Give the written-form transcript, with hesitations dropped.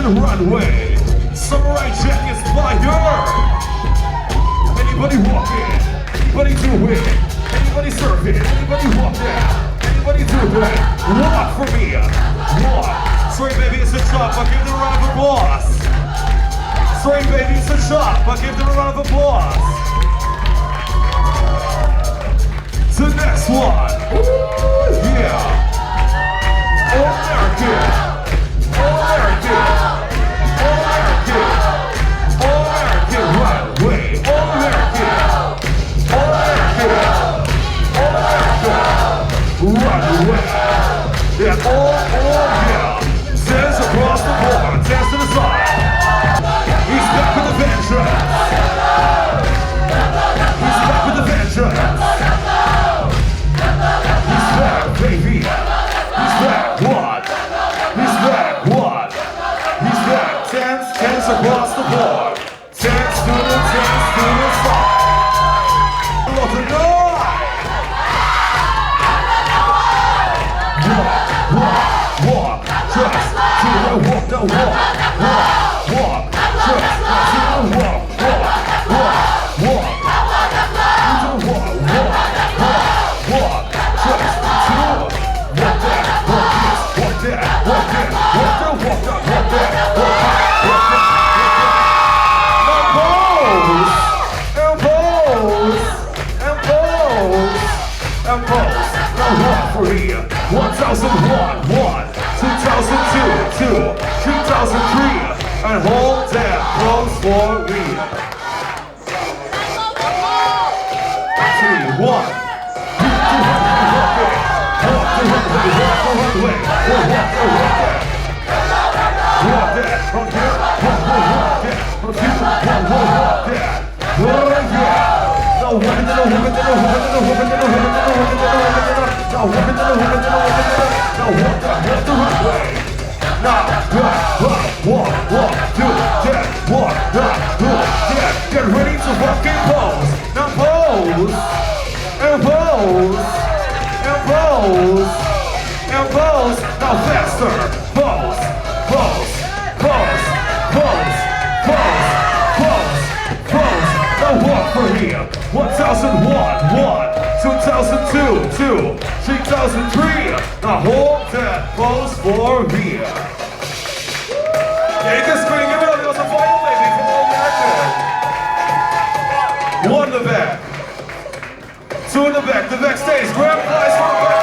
Runway, samurai jackets fire. Anybody walking? Anybody do it? Anybody surf it? Anybody walk that? Anybody do that? Walk for me. Walk. Sorry, baby, it's a chop. I'll give them a round of applause. Sorry, baby, it's a chop. I'll give them a round of applause. The next one. Yeah. All American. All American. Runway, all American, all American, all American, runway. Yeah, all, yeah. Says across the board, dance to the side. He's back with the vengeance. He's back with the vengeance. He's back, baby. He's back, what? He's back, what? He's back, dance across the board. Dance to the side. Love the night. Walk, just to the walk, the walk, just to the walk, walk, just to walk that, walk that, walk that, walk that. And pose, now walk for here. 1001, 2002, 3003, and hold that pose for me. 3, 1, 2, 1, walk the runway, walk that. Walk that, from here, walk that, from here, walk that. Oh yeah. Now walk it, now walk the runway. Now walk, do that, walk, do that. Get ready to fucking pose. Now pose, and pose, and pose, and pose. Now faster, pose, pose, pose, pose, pose, pose, pose. Now walk for here. 1001, 2002, 3003. Now hold that pose for me. Yeah, you can scream, give it up. It was a final baby from All American. One in the back, two in the back, the backstage, grab